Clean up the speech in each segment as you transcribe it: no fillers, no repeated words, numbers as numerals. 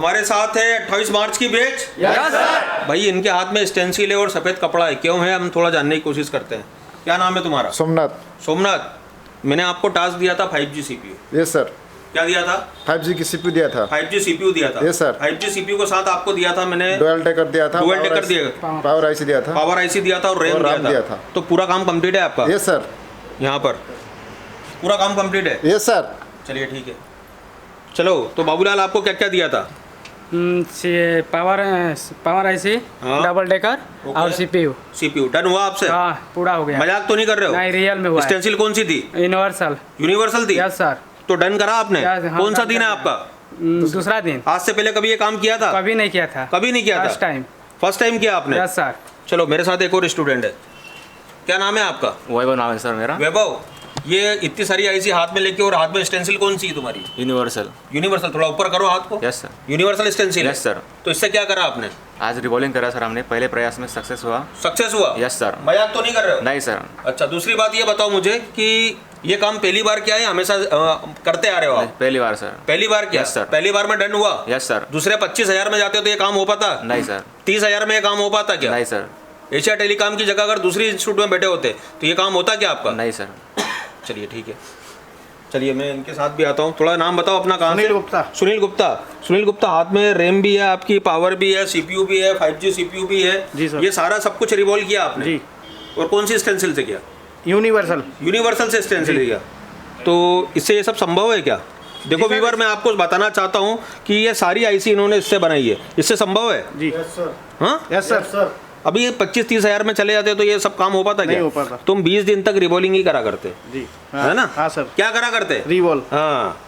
हमारे साथ है 28 मार्च की बैच। Yes sir. भाई इनके हाथ में स्टेंसिल है और सफ़ेद कपड़ा है, क्यों है हम थोड़ा जानने की कोशिश करते हैं। क्या नाम है तुम्हारा? सोमनाथ। सोमनाथ, मैंने आपको टास्क दिया था 5G CPU। Yes sir. क्या दिया था? 5G की CPU दिया था। 5G CPU दिया था। Yes sir. 5G CPU को साथ आपको दिया था मैंने डुअल टेकर दिया था। डुअल टेकर दिया, पावर IC दिया था। पावर IC दिया था और रैम दिया था। तो पूरा काम कंप्लीट है आपका? Yes sir. यहाँ पर पूरा काम कंप्लीट है? Yes sir. चलिए ठीक है। चलो तो बाबूलाल आपको क्या क्या दिया था? पावर IC, हाँ। डबल डेकर और CPU डन हुआ आपसे? हाँ, पूरा हो गया। मजाक तो नहीं कर रहे हो? नहीं, रियल में हुआ है। स्टेंसिल कौन सी थी? यूनिवर्सल थी? Yes sir. तो डन करा आपने? हाँ, कौन सा डन दिन है कर आपका? दूसरा दिन। आज से पहले कभी ये काम किया था? कभी नहीं किया था। कभी नहीं किया फर्स्ट था? टाइम। फर्स्ट टाइम किया आपने? Yes sir. चलो मेरे साथ एक और स्टूडेंट है। क्या नाम है आपका? वैभव नाम है सर मेरा। वैभव, ये इतनी सारी IC हाथ में लेके और हाथ में स्टेंसिल कौन सी है तुम्हारी? यूनिवर्सल। यूनिवर्सल, थोड़ा ऊपर करो हाथ को। Yes sir. Universal stencil? Yes sir. तो इससे क्या करा आपने? आज रिवॉल्विंग करा सर हमने, पहले प्रयास में सक्सेस हुआ। सक्सेस हुआ? Yes sir. मजाक तो नहीं कर रहे हो? नहीं सर। अच्छा, दूसरी बात ये बताओ मुझे कि ये काम पहली बार किया है हमेशा करते आ रहे हो आप? पहली बार सर। पहली बार किया? Yes sir. पहली बार में डन हुआ? Yes sir. दूसरे 25,000 में जाते हो तो ये काम हो पाता? नहीं सर। 30,000 में ये काम हो पाता क्या? नहीं सर। एशिया टेलीकॉम की जगह अगर दूसरी इंस्टीट्यूट में बैठे होते तो ये काम होता क्या आपका? नहीं सर। चलिए ठीक है। चलिए मैं इनके साथ भी आता हूँ। थोड़ा नाम बताओ अपना। कहाँ से? सुनील गुप्ता। सुनील गुप्ता। सुनील गुप्ता, हाथ में रैम भी है आपकी, पावर भी है, CPU भी है, 5G CPU भी है। जी सर। ये सारा सब कुछ रिवॉल्व किया आपने? जी। और कौन सी स्टेंसिल से किया? यूनिवर्सल। यूनिवर्सल से स्टेंसिल किया। तो इससे ये सब संभव है क्या? देखो व्यूअर, मैं आपको बताना चाहता हूँ कि ये सारी IC इन्होंने इससे बनाई है। इससे संभव है? जी। हाँ? Yes sir. अभी ये 25-30 हज़ार में चले जाते तो ये सब काम हो पाता क्या? नहीं हो पाता। तुम 20 दिन तक रिवॉल्विंग ही करा करते, जी। है ना? हाँ सर। क्या करा करते? रिवॉल्व। हाँ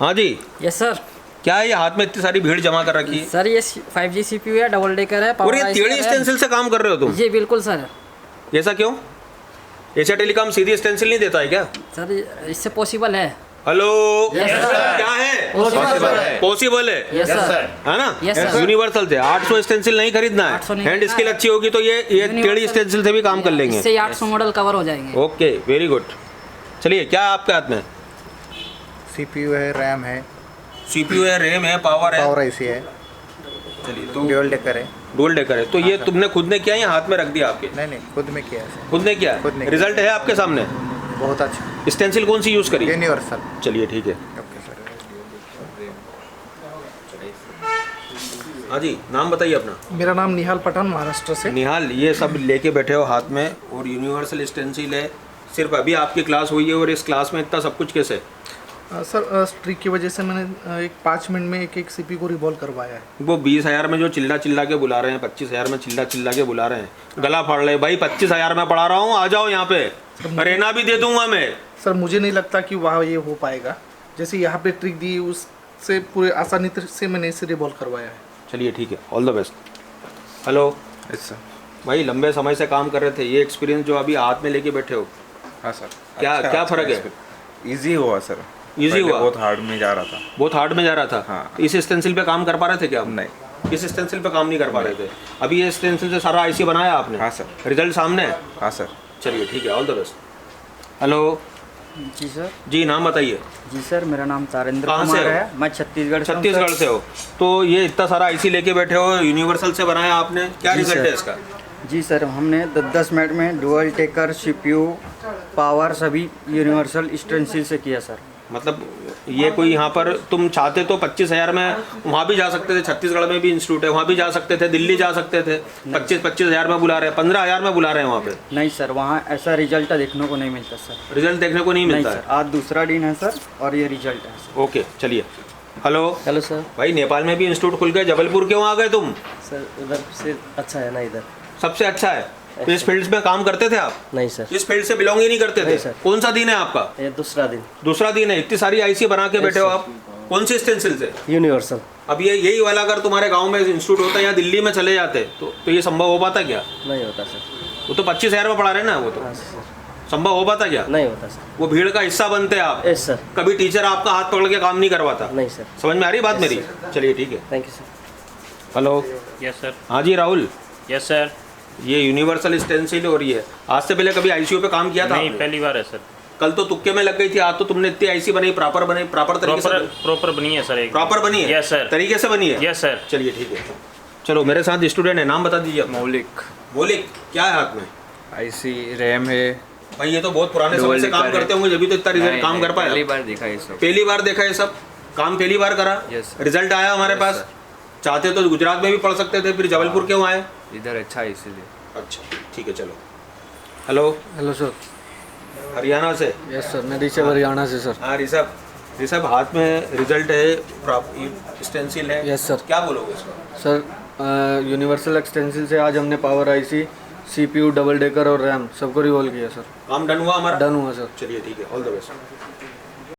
हाँ जी। Yes sir. क्या है ये हाथ में इतनी सारी भीड़ जमा कर रखी है? सर ये 5G CPU है, डबल डेकर है, और पावर ये IC टेढ़ी है। स्टेंसिल से काम कर रहे हो तुम? जी बिल्कुल सर। ऐसा क्यों? एशिया टेलीकॉम सीधी स्टेंसिल नहीं देता है क्या? सर इससे पॉसिबल है। Hello, Yes, sir. क्या है? Possible है। पॉसिबल है, यस सर। है ना? Yes, sir. यूनिवर्सल से 800 स्टेंसिल नहीं खरीदना 800 है। नहीं हैंड खरीदना स्किल है। अच्छी होगी तो ये टेढ़ी Universal- स्टेंसिल से भी काम कर लेंगे। इससे 800 मॉडल कवर हो जाएंगे। Okay, very good. चलिए, क्या है आपके हाथ में? CPU है, रैम है, CPU है, रैम है, पावर है। पावर IC है, चलिए, तो डुअल टेकर है। डुअल डेकर है। तो ये तुमने खुद ने किया या हाथ में रख दिया आपके? नहीं, खुद में किया है सर। खुद ने किया? खुद ने किया। रिजल्ट है आपके सामने? बहुत अच्छा। स्टेंसिल कौन सी यूज करी? यूनिवर्सल। चलिए ठीक है। Okay sir. हाँ जी, नाम बताइए अपना। मेरा नाम निहाल पठान, महाराष्ट्र से। निहाल, ये सब लेके बैठे हो हाथ में और यूनिवर्सल स्टेंसिल है। सिर्फ अभी आपकी क्लास हुई है और इस क्लास में इतना सब कुछ कैसे? सर स्ट्रिक की वजह से मैंने एक 5 मिनट में एक CPU को रिवॉल्व करवाया है। वो 20,000 में जो चिल्ला के बुला रहे हैं, 25,000 में चिल्ला के बुला रहे हैं, गला फाड़ रहे हैं। भाई 25,000 में पढ़ा रहा हूँ, आ जाओ यहाँ पे, रहना भी दे दूंगा मैं। सर मुझे नहीं लगता कि वहाँ ये हो पाएगा। जैसे यहाँ पे ट्रिक दी उससे पूरे आसानी से मैंने इसे रिवॉल्व करवाया है। चलिए ठीक है, all the best. Hello. Yes sir. भाई लंबे समय से काम कर रहे थे, ये एक्सपीरियंस जो अभी हाथ में लेके बैठे हो, हाँ सर। क्या फ़र्क है? इजी हुआ सर। इजी हुआ? बहुत हार्ड में जा रहा था। बहुत हार्ड में जा रहा था। हाँ। इस स्टेंसिल पे काम कर पा रहे थे क्या आप? नहीं। इस स्टेंसिल पे काम नहीं कर पा रहे थे। अभी ये स्टेंसिल से सारा IC बनाया आपने? हाँ सर। रिजल्ट सामने है? हाँ सर। चलिए ठीक है, ऑल द बेस्ट। हेलो जी सर। जी, नाम बताइए। जी सर, मेरा नाम तारेंद्र कहाँ से कुमार हो? है। मैं छत्तीसगढ़ से हूँ, छत्तीसगढ़ सर। से हो? तो ये इतना सारा IC लेके बैठे हो, यूनिवर्सल से बनाया आपने, क्या जी रिजल्ट सर। है इसका? जी सर, हमने 10 मिनट में डुअल टेकर, CPU, पावर सभी यूनिवर्सल स्टेंसिल से किया सर। मतलब ये कोई यहाँ पर तुम चाहते तो 25,000 में वहाँ भी जा सकते थे, छत्तीसगढ़ में भी इंस्टीट्यूट है, वहाँ भी जा सकते थे, दिल्ली जा सकते थे। 25,000 में बुला रहे हैं, 15,000 में बुला रहे हैं वहाँ पे। नहीं सर, वहाँ ऐसा रिजल्ट देखने को नहीं मिलता सर। रिजल्ट देखने को नहीं नहीं मिलता सर, है? आज दूसरा दिन है सर और ये रिजल्ट है सर। ओके, चलिए। हेलो। Hello sir. भाई नेपाल में भी इंस्टीट्यूट खुल गए, जबलपुर क्यों आ गए तुम? सर उधर से अच्छा है ना इधर? सबसे अच्छा है। तो इस फील्ड में काम करते थे आप? नहीं सर। इस फील्ड से बिलोंग ही नहीं करते थे? नहीं सर। कौन सा दिन है आपका? ये दूसरा दिन। दूसरा दिन है। इतनी सारी IC बना के बैठे हो आप, कौन सी स्टेंसिल से? यूनिवर्सल। अब ये यही वाला अगर तुम्हारे गांव में इंस्टीट्यूट होता या दिल्ली में चले जाते तो ये संभव हो पाता क्या? नहीं होता सर। वो तो 25,000 में पढ़ा रहे ना, वो तो हाँ सर। संभव हो पाता क्या? नहीं होता सर। वो भीड़ का हिस्सा बनते आप। Yes sir. कभी टीचर आपका हाथ पकड़ के काम नहीं करवाता? नहीं सर। समझ में आ रही बात मेरी? चलिए ठीक है। Thank you sir. Hello. Yes sir. हाँ जी राहुल, यस सर। ये यूनिवर्सल स्टेंसिल और ये आज से पहले कभी ICU पे काम किया था नहीं, आपने? पहली बार है सर। कल तो तुक्के में लग गई थी, आज तो तुमने इतनी आईसी बनाई, प्रॉपर तरीके से प्रॉपर बनी है सर, एक प्रॉपर बनी है, यस सर, तरीके से बनी है। Yes sir. चलिए ठीक है, चलो मेरे साथ स्टूडेंट है, नाम बता दीजिए अपना। मौलिक मौलिक, क्या है हाथ में? आईसी रैम है। भाई ये तो बहुत पुराने समय से काम करते होंगे, जब भी तो इतना रिजल्ट काम कर पाया। पहली बार देखा ये सब। पहली बार देखा ये सब काम, पहली बार करा, Yes, sir. रिजल्ट आया हमारे Yes, पास। चाहते तो गुजरात में भी पढ़ सकते थे, फिर जबलपुर क्यों आए? इधर अच्छा है इसीलिए। अच्छा ठीक है, चलो। Hello, hello sir. हरियाणा से? यस सर, मैं ऋषभ हरियाणा से सर। हाँ ऋषभ हाथ में रिजल्ट है, स्टेंसिल है। Yes, sir. क्या बोलोगे इसका? सर यूनिवर्सल एक्सटेंसिल से आज हमने power IC, CPU, double decker और रैम सबको रिवॉल्व किया सर। काम डन हुआ हमारा? डन हुआ सर। चलिए ठीक है, ऑल द बेस्ट।